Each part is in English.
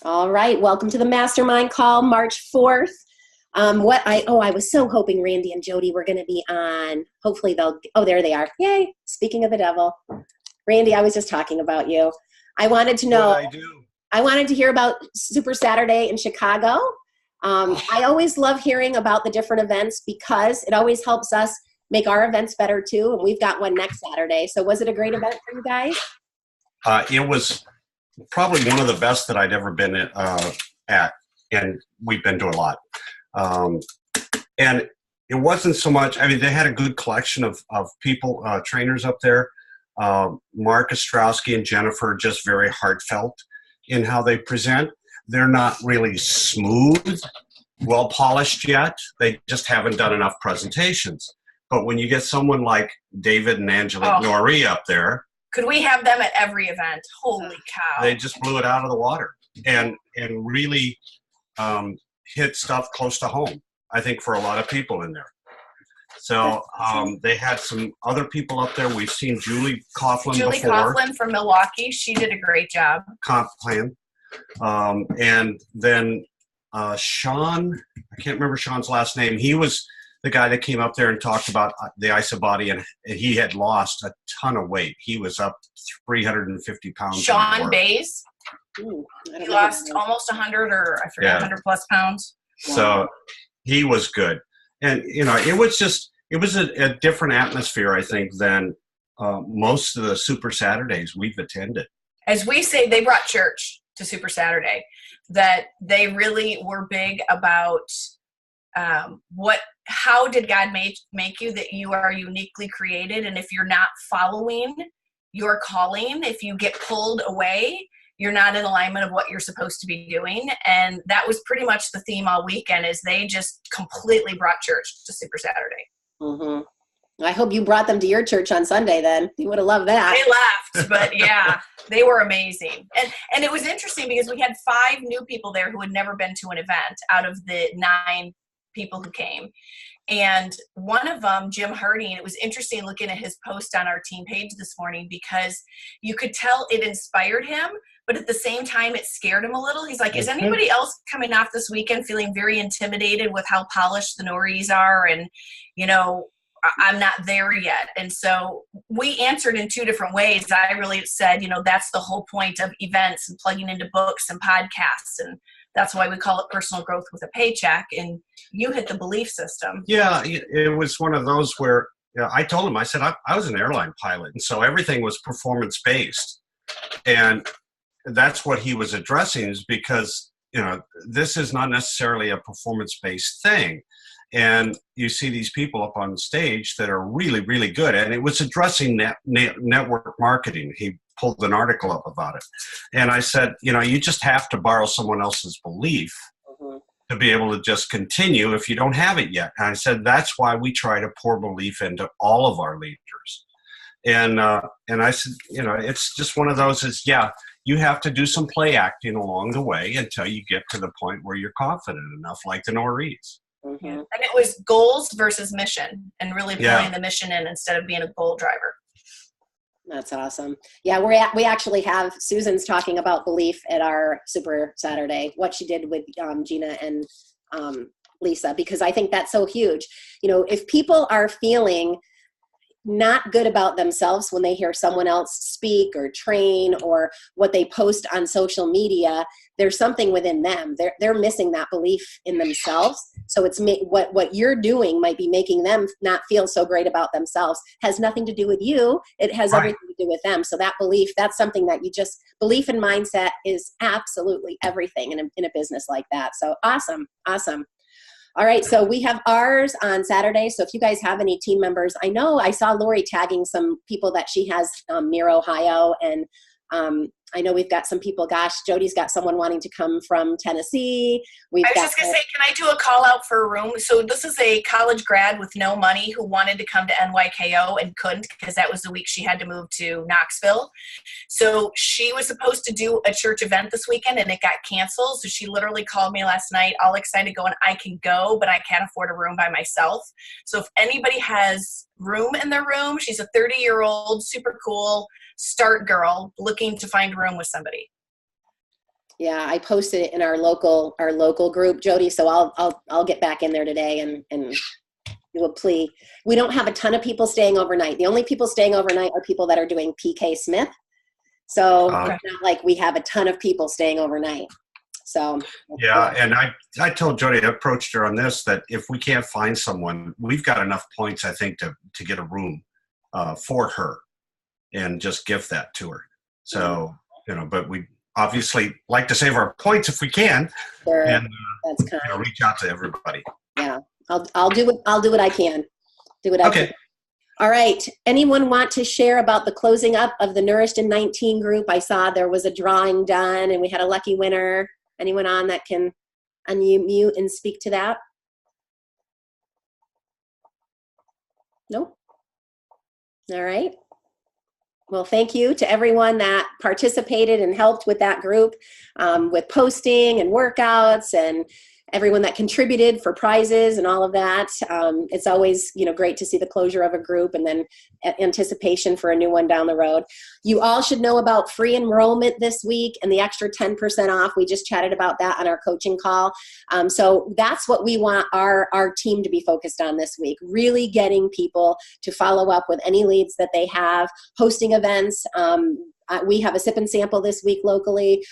All right. Welcome to the Mastermind Call, March 4th. I was so hoping Randy and Jody were going to be on. Hopefully there they are. Yay. Speaking of the devil. Randy, I was just talking about you. I wanted to know. What I do. I wanted to hear about Super Saturday in Chicago. I always love hearing about the different events because it always helps us make our events better too. And we've got one next Saturday. So was it a great event for you guys? It was probably one of the best that I'd ever been at. And we've been to a lot. And it wasn't so much, I mean, they had a good collection of people, trainers up there. Mark Ostrowski and Jennifer, just very heartfelt in how they present. They're not really smooth, well polished yet. They just haven't done enough presentations. But when you get someone like David and Angela Norrie up there, could we have them at every event? Holy cow! They just blew it out of the water and really hit stuff close to home. I think for a lot of people in there. So they had some other people up there. We've seen Julie Coughlin before. Julie Coughlin from Milwaukee. She did a great job. Comp plan. And then Sean, I can't remember Sean's last name. He was the guy that came up there and talked about the Isobody, and he had lost a ton of weight. He was up 350 pounds. Sean Bays. He lost almost 100 or I forget, 100 plus pounds. So he was good. And, it was a different atmosphere, I think, than most of the Super Saturdays we've attended. As we say, they brought church to Super Saturday, that they really were big about how did God make you, that you are uniquely created. And if you're not following your calling, if you get pulled away, you're not in alignment of what you're supposed to be doing. And that was pretty much the theme all weekend, is they just completely brought church to Super Saturday. Mm-hmm. I hope you brought them to your church on Sunday then. You would have loved that. They left, but yeah, they were amazing. And it was interesting because we had 5 new people there who had never been to an event out of the 9 people who came. And one of them, Jim Harding, it was interesting looking at his post on our team page this morning, because you could tell it inspired him, but at the same time it scared him a little. He's like, is anybody else coming off this weekend feeling very intimidated with how polished the Norries are? And, I'm not there yet. And so we answered in 2 different ways. I really said, that's the whole point of events and plugging into books and podcasts. And that's why we call it personal growth with a paycheck. And you hit the belief system. Yeah, it was one of those where I told him, I said, I was an airline pilot. And so everything was performance-based. And that's what he was addressing, is because, this is not necessarily a performance-based thing. And you see these people up on stage that are really, really good. And it was addressing network marketing. He pulled an article up about it. And I said, you just have to borrow someone else's belief to be able to just continue if you don't have it yet. And I said, that's why we try to pour belief into all of our leaders. And I said, it's just one of those you have to do some play acting along the way until you get to the point where you're confident enough, like the Norries. Mm-hmm. And it was goals versus mission, and really pulling the mission in instead of being a goal driver. That's awesome. Yeah, we actually have Susan's talking about belief at our Super Saturday, what she did with Gina and Lisa, because I think that's so huge. If people are feeling not good about themselves when they hear someone else speak or train or what they post on social media, there's something within them. They're missing that belief in themselves. So it's what you're doing might be making them not feel so great about themselves. Has nothing to do with you. It has everything to do with them. So that belief, that's something that belief and mindset is absolutely everything in a business like that. So awesome. All right, so we have ours on Saturday. So if you guys have any team members, I know I saw Lori tagging some people that she has near Ohio, and I know we've got some people. Gosh, Jody's got someone wanting to come from Tennessee. I was just going to say, can I do a call out for a room? So this is a college grad with no money who wanted to come to NYKO and couldn't, because that was the week she had to move to Knoxville. So she was supposed to do a church event this weekend and it got canceled. So she literally called me last night, all excited, going, I can go, but I can't afford a room by myself. So if anybody has room in their room, she's a 30-year-old, super cool start girl looking to find a room with somebody. Yeah, I posted it in our local group, Jody. So I'll get back in there today and you will plea. We don't have a ton of people staying overnight. The only people staying overnight are people that are doing PK Smith. So it's not like we have a ton of people staying overnight. So yeah, and I told Jody, I approached her on this, that if we can't find someone, we've got enough points, I think, to get a room for her and just gift that to her. So, but we obviously like to save our points if we can, sure, and that's kind. Reach out to everybody. Yeah, I'll do what I can. Do what I can. All right. Anyone want to share about the closing up of the Nourished in 19 group? I saw there was a drawing done and we had a lucky winner. Anyone on that can unmute and speak to that? Nope. All right. Well, thank you to everyone that participated and helped with that group, with posting and workouts, and everyone that contributed for prizes and all of that. It's always, great to see the closure of a group and then anticipation for a new one down the road. You all should know about free enrollment this week and the extra 10% off. We just chatted about that on our coaching call. So that's what we want our team to be focused on this week, really getting people to follow up with any leads that they have, hosting events. We have a sip and sample this week locally.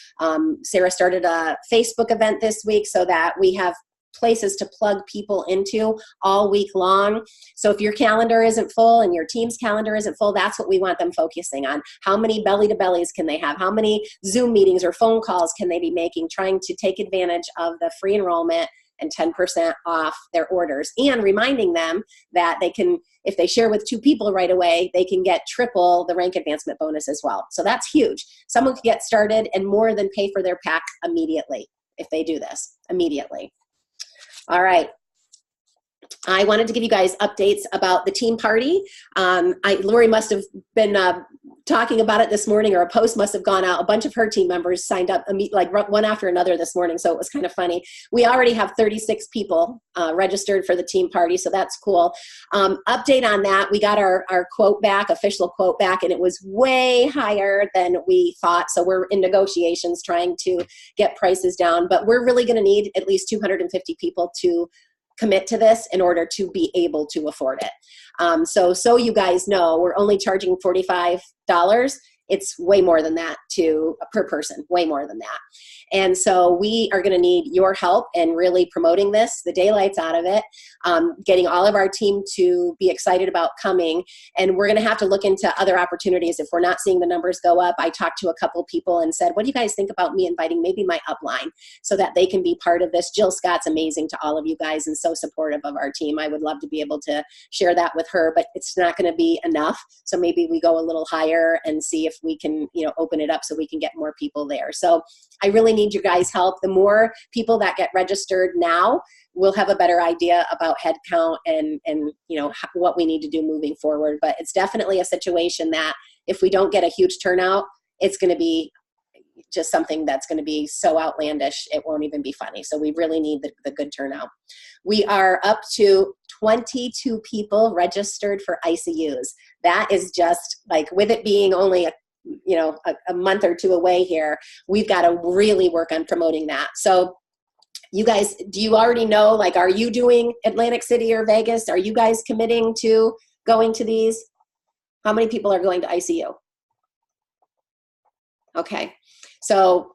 Sarah started a Facebook event this week so that we have places to plug people into all week long. So if your calendar isn't full and your team's calendar isn't full, that's what we want them focusing on. How many belly to bellies can they have? How many Zoom meetings or phone calls can they be making, trying to take advantage of the free enrollment and 10% off their orders, and reminding them that they can, if they share with 2 people right away, they can get triple the rank advancement bonus as well. So that's huge. Someone can get started and more than pay for their pack immediately if they do this immediately. All right. I wanted to give you guys updates about the team party. Lori must have been talking about it this morning, or a post must have gone out. A bunch of her team members signed up like one after another this morning, so it was kind of funny. We already have 36 people registered for the team party, so that's cool. Update on that, we got our quote back, official quote back, and it was way higher than we thought, so we're in negotiations trying to get prices down, but we're really going to need at least 250 people to commit to this in order to be able to afford it. So you guys know, we're only charging $45. It's way more than that per person, way more than that. And so we are going to need your help in really promoting this, the daylights out of it, getting all of our team to be excited about coming. And we're going to have to look into other opportunities if we're not seeing the numbers go up. I talked to a couple people and said, what do you guys think about me inviting maybe my upline so that they can be part of this? Jill Scott's amazing to all of you guys and so supportive of our team. I would love to be able to share that with her, but it's not going to be enough. So maybe we go a little higher and see if we can, open it up so we can get more people there. So I really need your guys' help. The more people that get registered now, we'll have a better idea about head count and what we need to do moving forward. But it's definitely a situation that if we don't get a huge turnout, it's going to be just something that's going to be so outlandish, it won't even be funny. So we really need the good turnout. We are up to 22 people registered for ICUs. That is just like, with it being only a month or 2 away here, we've got to really work on promoting that. So you guys, do you already know, like, are you doing Atlantic City or Vegas? Are you guys committing to going to these? How many people are going to ICU? Okay. So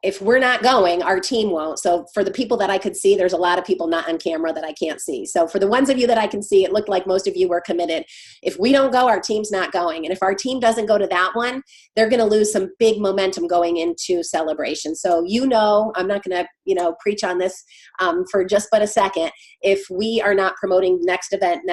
if we're not going, our team won't. So for the people that I could see, there's a lot of people not on camera that I can't see. So for the ones of you that I can see, it looked like most of you were committed. If we don't go, our team's not going. And if our team doesn't go to that one, they're going to lose some big momentum going into Celebration. So, I'm not going to, preach on this for just but a second. If we are not promoting next event,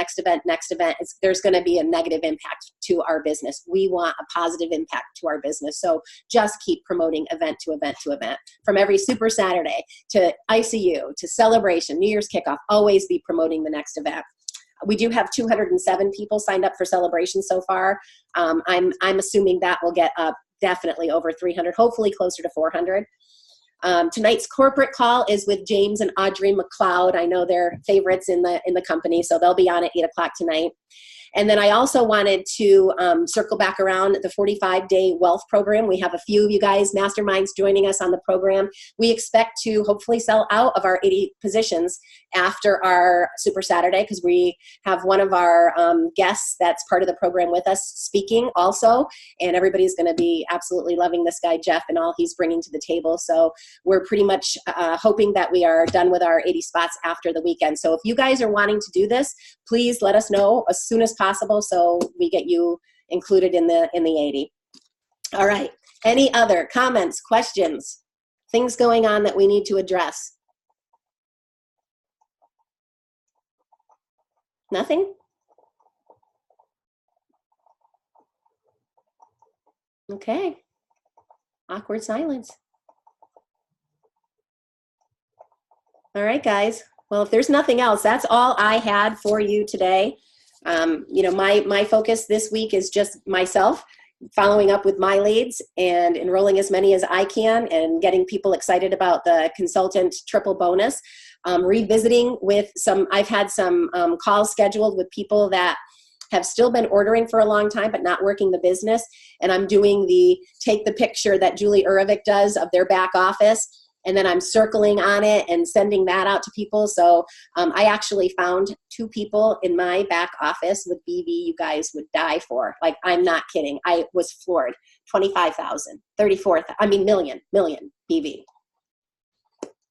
there's going to be a negative impact to our business. We want a positive impact to our business. So just keep promoting event to event to event. From every Super Saturday to ICU to Celebration, New Year's kickoff, always be promoting the next event. We do have 207 people signed up for Celebration so far. I'm assuming that will get up definitely over 300, hopefully closer to 400. Tonight's corporate call is with James and Audrey McLeod. I know they're favorites in the company, so they'll be on at 8 o'clock tonight. And then I also wanted to circle back around the 45-day wealth program. We have a few of you guys, masterminds, joining us on the program. We expect to hopefully sell out of our 80 positions after our Super Saturday, because we have one of our guests that's part of the program with us speaking also, and everybody's going to be absolutely loving this guy, Jeff, and all he's bringing to the table. So we're pretty much hoping that we are done with our 80 spots after the weekend. So if you guys are wanting to do this, please let us know as soon as possible so we get you included in the 80. All right. Any other comments, questions, things going on that we need to address? Nothing? Okay. Awkward silence. All right, guys. Well, if there's nothing else, that's all I had for you today. My focus this week is just myself, following up with my leads and enrolling as many as I can and getting people excited about the consultant triple bonus. Revisiting with I've had some calls scheduled with people that have still been ordering for a long time but not working the business. And I'm doing take the picture that Julie Urovic does of their back office, and then I'm circling on it and sending that out to people. So I actually found 2 people in my back office with BV you guys would die for. Like, I'm not kidding. I was floored. 25,000, 34,000, million BV.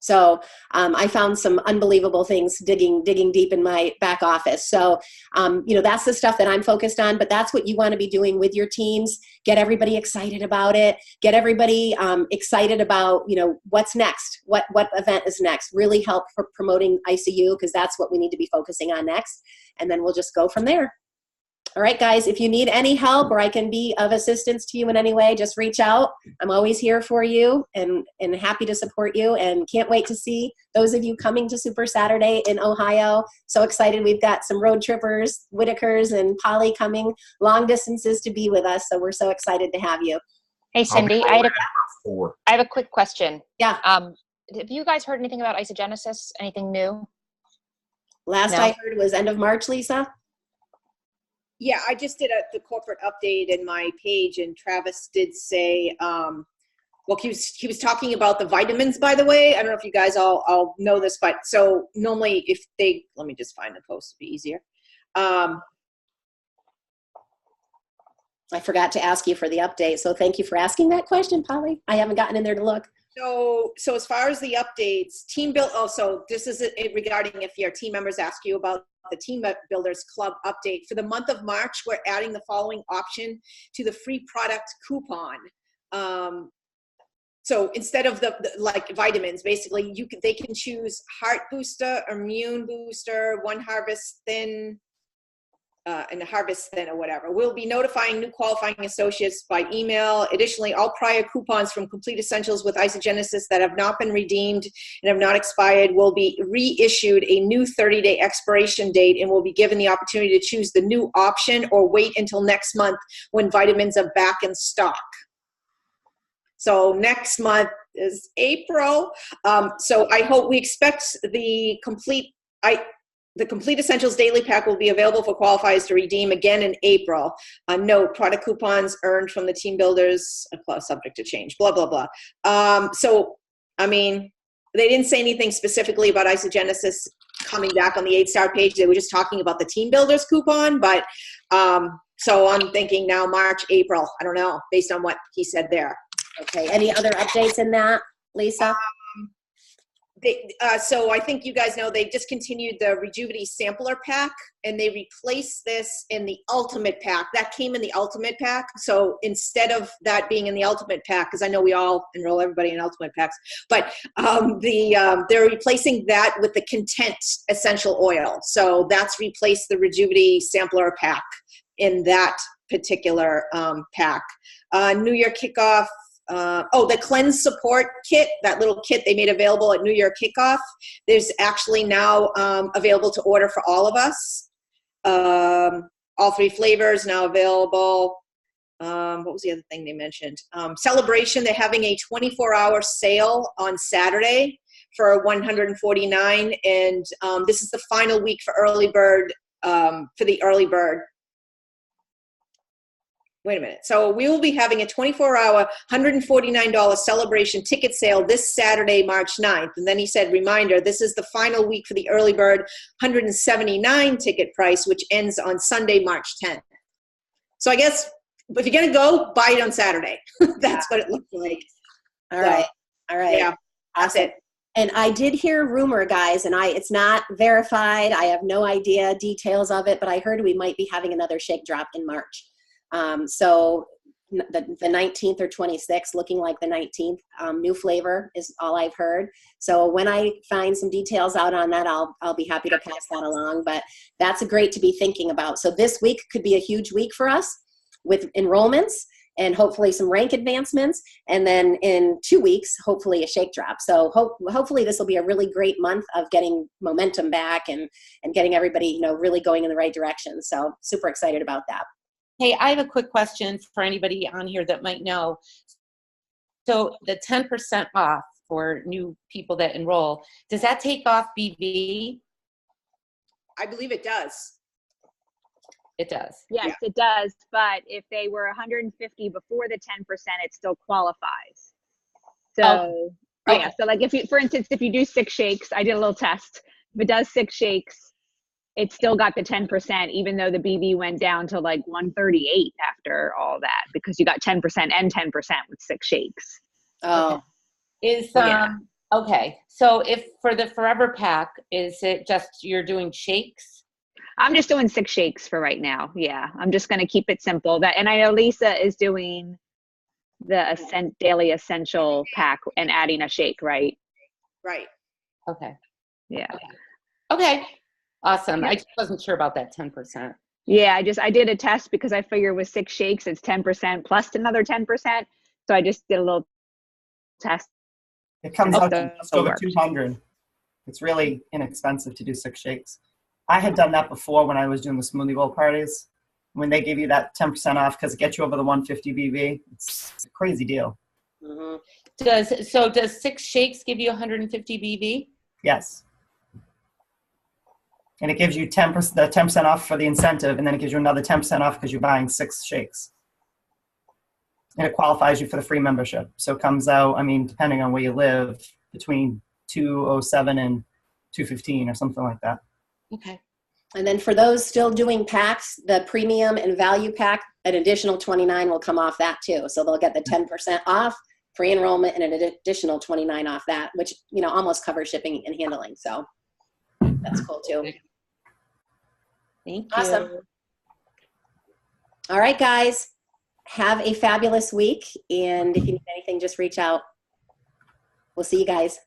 So I found some unbelievable things digging deep in my back office. So, that's the stuff that I'm focused on, but that's what you want to be doing with your teams. Get everybody excited about it. Get everybody excited about, what's next, what event is next. Really help for promoting ICU, because that's what we need to be focusing on next. And then we'll just go from there. All right, guys, if you need any help or I can be of assistance to you in any way, just reach out. I'm always here for you and happy to support you, and can't wait to see those of you coming to Super Saturday in Ohio. So excited. We've got some road trippers, Whitakers and Polly, coming long distances to be with us. So we're so excited to have you. Hey, Cindy, I have a quick question. Yeah. Have you guys heard anything about isogenesis? Anything new? Last I heard was end of March, Lisa. Yeah, I just did the corporate update in my page, and Travis did say, he was talking about the vitamins, by the way. I don't know if you guys all know this, but so normally let me just find the post to be easier. I forgot to ask you for the update, so thank you for asking that question, Polly. I haven't gotten in there to look. So as far as the updates, so this is it regarding if your team members ask you about the Team Builders Club update. For the month of March, we're adding the following option to the free product coupon. So instead of the like vitamins, basically they can choose Heart Booster, Immune Booster, One Harvest Thin, and Harvest Thin or whatever. We'll be notifying new qualifying associates by email. Additionally, all prior coupons from Complete Essentials with Isogenesis that have not been redeemed and have not expired will be reissued a new 30-day expiration date, and will be given the opportunity to choose the new option or wait until next month when vitamins are back in stock. So next month is April. So we expect the Complete Essentials Daily Pack will be available for qualifiers to redeem again in April. Note, product coupons earned from the Team Builders, subject to change, blah, blah, blah. They didn't say anything specifically about Isogenesis coming back on the 8-star page. They were just talking about the Team Builders coupon, but so I'm thinking now March, April. I don't know, based on what he said there. Okay, any other updates in that, Lisa? So I think you guys know they discontinued the Rejuvenity Sampler Pack, and they replaced this in the Ultimate Pack. That came in the Ultimate Pack. So instead of that being in the Ultimate Pack, because I know we all enroll everybody in Ultimate Packs, but they're replacing that with the Content Essential Oil. So that's replaced the Rejuvenity Sampler Pack in that particular pack. New Year Kickoff. The Cleanse Support Kit, that little kit they made available at New Year Kickoff. There's actually now available to order for all of us. All 3 flavors now available. What was the other thing they mentioned? Celebration, they're having a 24-hour sale on Saturday for $149, and this is the final week for early bird, for the early bird wait a minute. So we will be having a 24-hour, $149 celebration ticket sale this Saturday, March 9th. And then he said, reminder, this is the final week for the early bird $179 ticket price, which ends on Sunday, March 10th. So I guess if you're going to go, buy it on Saturday. That's what it looks like. All right. All right. Yeah, that's it. And I did hear rumor, guys, and it's not verified. I have no idea details of it, but I heard we might be having another shake drop in March. So the 19th or 26th, looking like the 19th, new flavor is all I've heard. So when I find some details out on that, I'll be happy to pass that along. But that's great to be thinking about. So this week could be a huge week for us with enrollments and hopefully some rank advancements. And then in 2 weeks, hopefully a shake drop. So hopefully this will be a really great month of getting momentum back and getting everybody, really going in the right direction. So super excited about that. Hey, I have a quick question for anybody on here that might know. So the 10% off for new people that enroll, does that take off BV? I believe it does. It does. Yes, it does. But if they were 150 before the 10%, it still qualifies. So yeah, so like if you, for instance, if you do 6 shakes, I did a little test. If it does 6 shakes, it's still got the 10%, even though the BV went down to like 138 after all that, because you got 10% and 10% with 6 shakes. Oh, Okay. So if for the Forever Pack, is it just you're doing shakes? I'm just doing 6 shakes for right now. Yeah, I'm just going to keep it simple. And I know Lisa is doing the Daily Essential Pack and adding a shake, right? Right. Okay. Yeah. Okay. Awesome. Yep. I just wasn't sure about that 10%. Yeah, I did a test because I figure with 6 shakes, it's 10% plus another 10%. So I just did a little test. It comes out to just over works. 200. It's really inexpensive to do 6 shakes. I had done that before when I was doing the smoothie bowl parties. When they give you that 10% off because it gets you over the 150 BV, it's a crazy deal. mm-hmm. Does 6 shakes give you 150 BV? Yes. And it gives you 10% off for the incentive, and then it gives you another 10% off because you're buying 6 shakes. And it qualifies you for the free membership. So it comes out, depending on where you live, between $207 and $215 or something like that. Okay. And then for those still doing packs, the premium and value pack, an additional $29 will come off that too. So they'll get the 10% off, free enrollment, and an additional $29 off that, which almost covers shipping and handling. So that's cool too. Thank you. Awesome. All right, guys. Have a fabulous week. And if you need anything, just reach out. We'll see you guys.